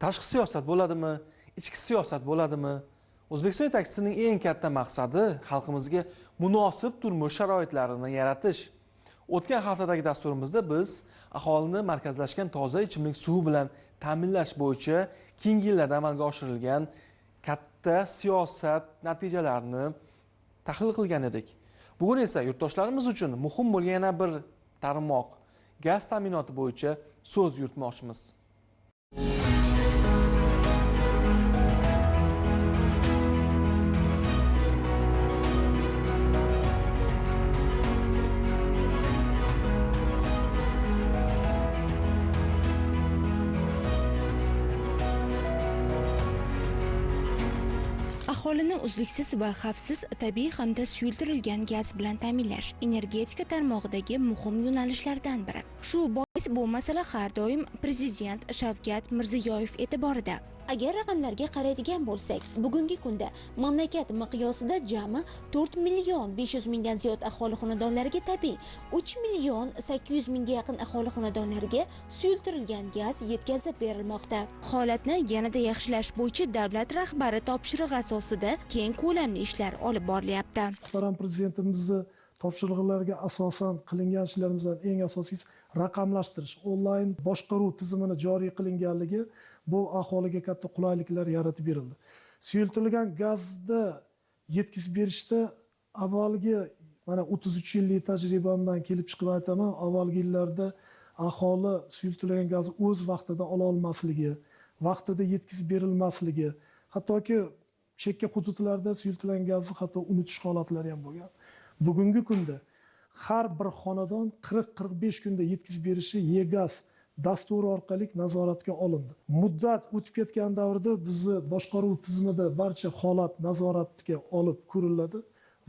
Tashqi siyosat bo'ladimi, ichki siyosat bo'ladimi? O'zbekiston yetakchisining eng katta maqsadi xalqimizga munosib turmush sharoitlarini yaratish. O'tgan haftadagi dasturimizda biz aholini markazlashgan toza ichimlik suvi bilan ta'minlash bo'yicha keyingi yillarda amalga oshirilgan katta siyosat natijalarini tahlil qilgan edik. Bugun esa yurtdoshlarimiz uchun muhim bo'lgan yana bir tarmoq gaz ta'minoti bo'yicha so'z yuritmoqchimiz. Aholini uzluksiz va xavfsiz tabiiy hamda suyultirilgan gaz bilan ta'minlash energetika tarmog'idagi muhim yo'nalishlardan biri. Shu bois bu masala har doim Prezident Shavkat Mirziyoyev e'tiborida. Agar raqamlarga qaraydigan bo'lsak, bugungi kunda mamlakat miqyosida jami 4 million 500 mingdan ziyod aholi xonadonlariga tabiiy, 3 million 800 mingga yaqin aholi xonadonlariga suyultirilgan gaz yetkazib berilmoqda. Holatni yanada yaxshilash bo'yicha davlat rahbari topshirig'i asosida keng ko'lamli ishlar olib borilyapti. Muhtaram Prezidentimizni topshiriqlarga asosan qilingan ishlarimizdan eng asosiysi raqamlashtirish, onlayn boshqaruv tizimini joriy qilinganligi bu aholiga katta qulayliklar yaratib berildi. Suyultirilgan gazni yetkazib berishda avvalgi mana 33 yillik tajribamdan kelib chiqib aytaman, avvalgi yillarda aholi suyultirilgan gazni o'z vaqtida ola olmasligi, vaqtida yetkazib berilmasligi, hattoki chekka hududlarda suyultirilgan gazni hatto unutish holatlari ham bo'lgan. Bugungi kunda har bir xonadon 40-45 kunda yetkazib berishi E-gaz dasturi orqali nazoratga olindi. Muddat o'tib ketgan davrda bizni boshqaruv tizimida barcha holat nazoratga olib ko'riladi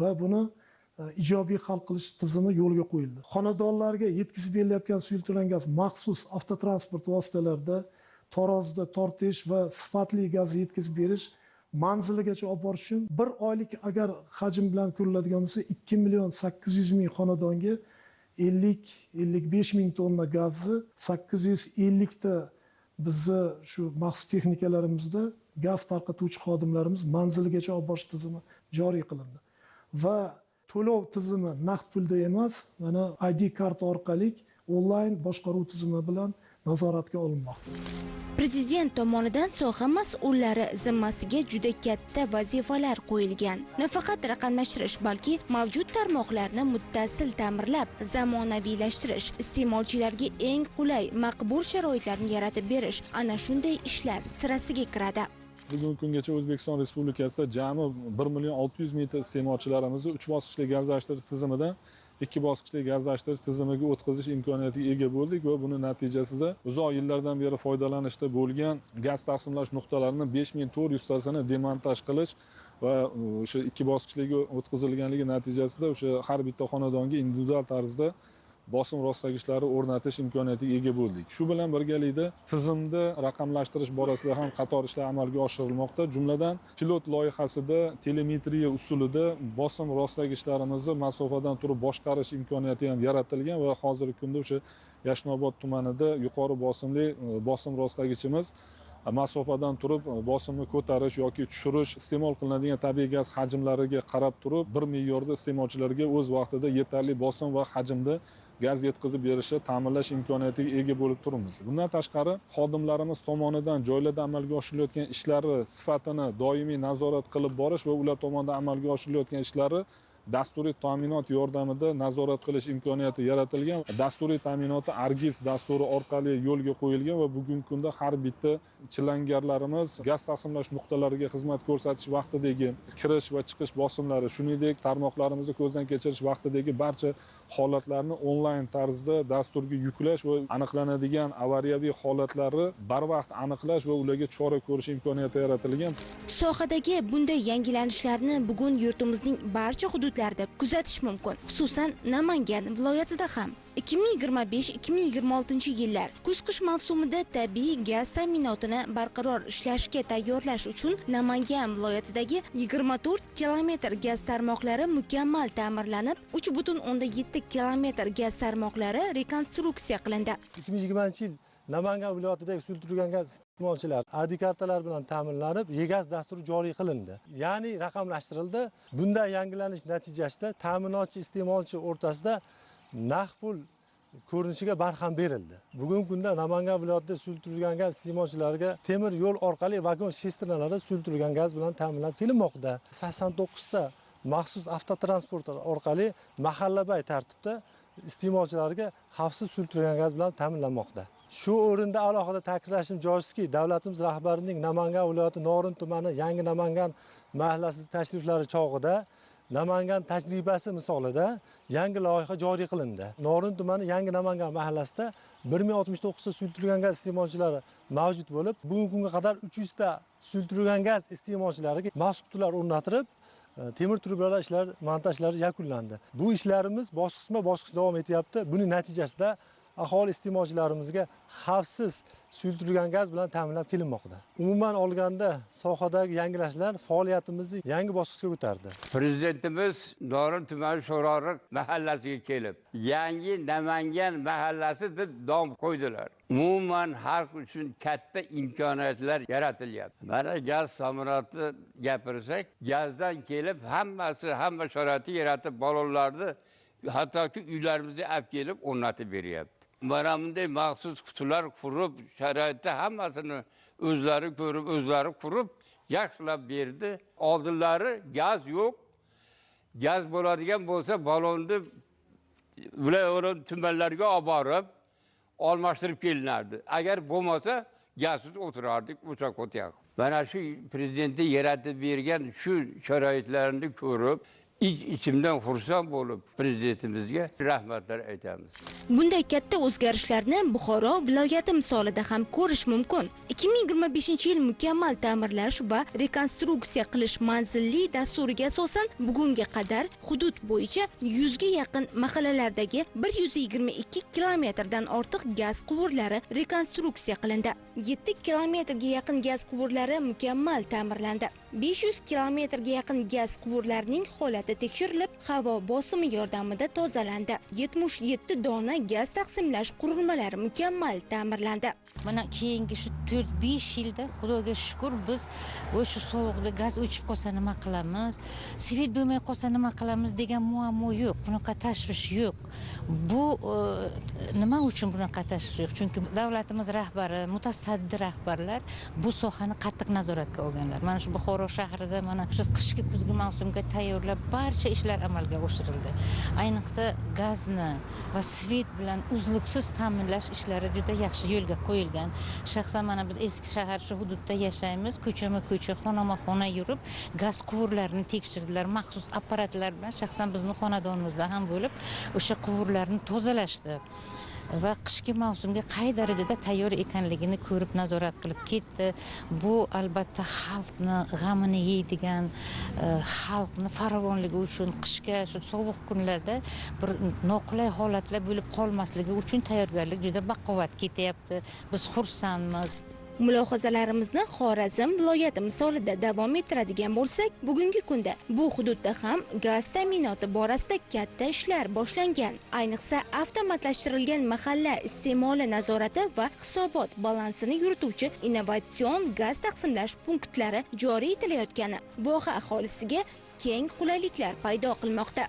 va buni ijobiy hal qilish tizimi yo'lga qo'yildi. Xonadonlarga yetkazib berilayotgan suyultirilgan gaz maxsus avtotransport vositalarida tarozida tortish va sifatli gazni yetkazib berish manziligacha olib borish uchun bir oylik agar hajm bilan ko'riladigan bo'lsa 2 million 800 ming xonadonga 50-55 ming tonna gazni 850 ta bizni shu maxsus texnikalarimizda gaz tarqatuvchi xodimlarimiz manziligacha olib borish tizimi joriy qilindi. Va to'lov tizimi naqd pulda emas, mana ID karta orqali onlayn boshqaruv tizimi bilan nazoratga olinmoqda. Prezident tomonidan soha mas'ullari zimmasiga juda katta vazifalar qo'yilgan. Nafaqat raqamlashtirish, balki mavjud tarmoqlarni muttasil ta'mirlab, zamonaviylashtirish, iste'molchilarga eng qulay, maqbul sharoitlarni yaratib berish ana shunday ishlar sirasiga kiradi. Bugungi kungacha O'zbekiston Respublikasida jami 1 million 600 ming iste'molchilarimizni 3 bosqichli gazlashtirish tizimidan 2 bosqichli gazlashtirish tizimiga o'tkazish imkoniyatiga ega bo'ldik va buni natijasida uzoq yillardan beri foydalanishda bo'lgan gaz taqsimlash nuqtalarining 5400 tasini demontaj qilish va o'sha 2 bosqichliga o'tkazilganligi natijasida o'sha har bitta xonadonga individual tarzda bosim rostlagichları o'rnatish imkoniyatiga ega bo'ldik. Shu bilan birgalikda tizimda raqamlashtirish borasida ham qator ishlar amalga oshirilmoqda. Jumladan pilot loyihasida telemetriya usulida bosim rostlagichlarimizni masofadan turib boshqarish imkoniyati ham yaratilgan va hozirgi kunda o'sha Yashnobod tumanida yuqori bosimli bosim rostlagichimiz masofadan turib bosimni ko'tarish yoki tushirish, iste'mol qilinadigan tabiiy gaz hajmlariga qarab turib bir me'yorda iste'molchilarga o'z vaqtida yetarli bosim va hajmda gaz yetkazib berishi ta'minlash imkoniyatiga ega bo'lib turibmiz. Bundan tashqari xodimlarimiz tomonidan joylarda amalga oshirilayotgan ishlari sifatini doimiy nazorat qilib borish va ular tomonidan amalga oshirilayotgan ishlari dasturiy ta'minot yordamida nazorat qilish imkoniyati yaratilgan. Dasturiy ta'minoti Argis dasturi orqali yo'lga qo'yilgan va bugungi kunda har bitta chilangarlarimiz gaz taqsimlash nuqtalariga xizmat ko'rsatish vaqtidagi kirish va chiqish bosimlari, shuningdek tarmoqlarimizni ko'zdan kechirish vaqtidagi barcha holatlarni onlayn tarzda dasturga yuklash va aniqlanadigan avariyaviy holatlarni barvaqt aniqlash va ularga chora ko'rish imkoniyati yaratilgan. Sohadagi bunday yangilanishlarni bugun yurtimizning barcha hududlarida kuzatish mumkin. Xususan, Namangan viloyatida ham 2025-2026 yillar kuz-qish mavsumida tabiiy gaz ta'minotini barqaror ishlashga tayyorlash uchun Namangan viloyatidagi 24 kilometr gaz tarmoqlari mukammal ta'mirlanib, 3,7 kilometr gaz tarmoqlari rekonstruksiya qilindi. 2020 yil Namangan viloyatidagi suyultirilgan gaz iste'molchilar ID kartalar bilan ta'minlanib, E-gaz dasturi joriy qilindi. Ya'ni raqamlashtirildi. Bunday yangilanish natijasida ta'minotchi iste'molchi o'rtasida naqd pul ko'rinishiga barham berildi. Bugungi kunda Namangan viloyatida suyultirilgan gaz iste'molchilariga temir yo'l orqali vagon shestrinalari suyultirilgan gaz bilan ta'minlab kelinmoqda. 89 ta maxsus avtotransportlar orqali mahallabay tartibda iste'molchilarga xavfsiz suyultirilgan gaz bilan ta'minlanmoqda. Shu o'rinda alohida ta'kidlashim joizki, davlatimiz rahbarining Namangan viloyati Norin tumani Yangi Namangan mahallasiga tashriflari chog'ida Namangan tajribasi misolida yangi loyiha joriy qilindi. Norin tumani Yangi Namangan mahallasida 1069 ta suyultirilgan gaz iste'molchilari mavjud bo'lib, bugungi kunga qadar 300 ta suyultirilgan gaz iste'molchilariga maxsus qutilar o'rnatilib, temir trubalar ishlar montajlari yakunlandi. Bu ishlarimiz bosqichma-bosqich davom etyapti. Buning natijasida aholi iste'molchilarimizga xavfsiz suyultirilgan gaz bilan ta'minlab kelinmoqda. Umuman olganda sohadagi yangilashlar faoliyatimizni yangi bosqichga ko'tardi. Prezidentimiz Norin tumani Sho'roriq mahallasiga kelib, yangi Namangan mahallasi deb nom qo'ydilar. Umuman xalq uchun katta imkoniyatlar yaratilyapti. Mana gaz ta'minoti gapirsak, gazdan kelib hamma sharoitni yaratib bolalarni hattoki uylarimizga olib kelib o'rnatib beryapti. Mana bunday maxsus qutilar qurib, sharoitda hammasini o'zlari ko'rib, o'zlari qurib, yaxshilab berdi. Oldinlari gaz yo'q. Gaz bo'ladigan bo'lsa, balonni viloyat tumanlarga olib borib, almashtirib kelinardi. Agar bo'lmasa, gazsiz o'tirardik, o'choq o'tyaq. Mana shu prezidentning yaratib bergan shu sharoitlarni ko'rib, ichimdan xursand bo'lib prezidentimizga rahmatlar aytamiz. Bunday katta o'zgarishlarni Buxoro viloyati misolida ham ko'rish mumkin. 2025-yil mukammal ta'mirlash va rekonstruksiya qilish manzilli dasturiga asosan bugunga qadar hudud bo'yicha 100 ga yaqin mahallalardagi 122 kilometrdan ortiq gaz quvurlari rekonstruksiya qilindi. 7 kilometrga yaqin gaz quvurlari mukammal ta'mirlandi. 500 kilometrga yaqin gaz quvurlarining holati tekshirilib, havo bosimi yordamida tozalandi. 77 dona gaz taqsimlash qurilmalari mukammal ta'mirlandi. Mana keyingi shu 4-5 yilda Xudoga shukr biz o'sha sovuqda gaz o'chib qolsa nima qilamiz, svet bo'lmay qolsa nima qilamiz degan muammo yo'q, bunaqa tashvish yo'q. Bu nima uchun bunaqa tashvish yo'q? Chunki davlatimiz rahbari, mutasaddi rahbarlar bu sohani qattiq nazoratga olganlar. Mana shu Buxoro shahrida mana shu qishki kuzgi mavsumga tayyorlab barcha ishlar amalga oshirildi. Ayniqsa gazni va svet bilan uzluksiz ta'minlash ishlari juda yaxshi yo'lga qo'yilgan. Shaxsan mana biz eski shahar shu hududda yashaymiz. Ko'chama-ko'cha, xonama-xona yurib, gaz quvurlarini tekshirdilar. Maxsus apparatlar bilan shaxsan bizning xonadonimizda ham bo'lib, o'sha quvurlarni tozalashdi. Va qishki mavsumga qay darajada tayyor ekanligini ko'rib nazorat qilib ketdi. Bu albatta xalqni g'amini yeydigan, xalqni farovonligi uchun qishga shu sovuq kunlarda bir noqulay holatlar bo'lib qolmasligi uchun tayyorgarlik juda baquvvat ketyapti. Biz xursandmiz. Mulohazalarimizni Xorazm viloyati misolida davom ettiradigan bo'lsak, bugungi kunda bu hududda ham gaz ta'minoti borasida katta ishlar boshlangan. Ayniqsa avtomatlashtirilgan mahalla iste'moli nazorati va hisobot balansini yurituvchi innovatsion gaz taqsimlash punktlari joriy etilayotgani voha aholisiga keng qulayliklar paydo qilmoqda.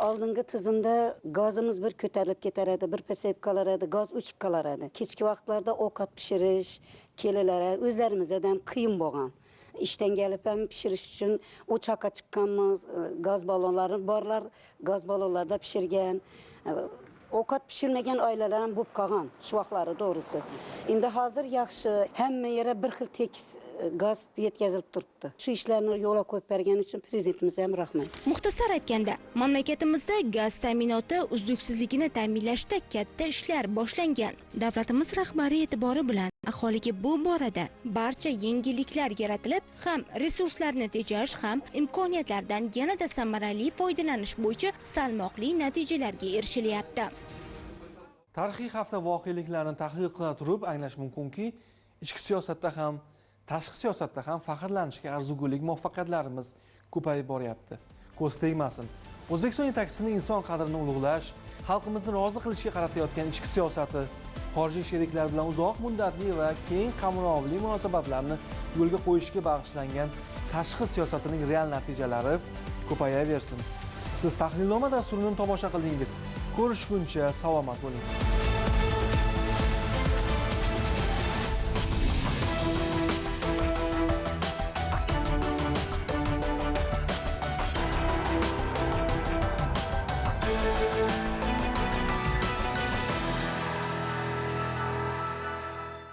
Oldingi tizimda gazimiz bir ko'tarilib ketaradi, bir pasayib qolaradi, gaz o'chib qolaradi. Kechki vaqtlarda ovqat pishirish, kelalar o'zlarimizga ham qiyin bo'lgan. Ishdan kelib ham pishirish uchun o'choqqa chiqqanmiz, gaz ballonlari borlar, gaz ballonlarda pishirgan. Ovqat pishirmagan oilalar ham bo'lib qolgan shu vaqtlari to'g'risi. Endi hozir yaxshi, hamma yerga bir xil tekis gaz yetkazilib turibdi. Shu ishlarni yo'lga qo'yib bergani uchun prezidentimizga ham rahmat. Muxtasar aytganda, mamlakatimizda gaz ta'minoti uzluksizligini ta'minlashda katta ishlar boshlangan. Davlatimiz rahbari e'tibori bilan aholiga bu borada barcha yengilliklar yaratilib, ham resurslarni tejash, ham imkoniyatlardan yanada samarali foydalanish bo'yicha salmoqli natijalarga erishilyapti. Tarixiy hafta voqealiklarini tahlil qila turib anglash mumkinki, ichki siyosatda ham, tashqi siyosatda ham faxrlanishga arzigulik muvaffaqiyatlarimiz ko'payib boryapti. Ko'z tegmasin. O'zbekiston yetakchisining inson qadrini ulug'lash, xalqimizni rozi qilishga qaratayotgan ichki siyosati, xorijiy sheriklar bilan uzoq muddatli va keng qamrovli munosabatlarni yo'lga qo'yishga bag'ishlangan tashqi siyosatining real natijalari ko'payaversin. Siz Tahlilnoma dasturini tomosha qildingiz. Ko'rishguncha salomat bo'ling.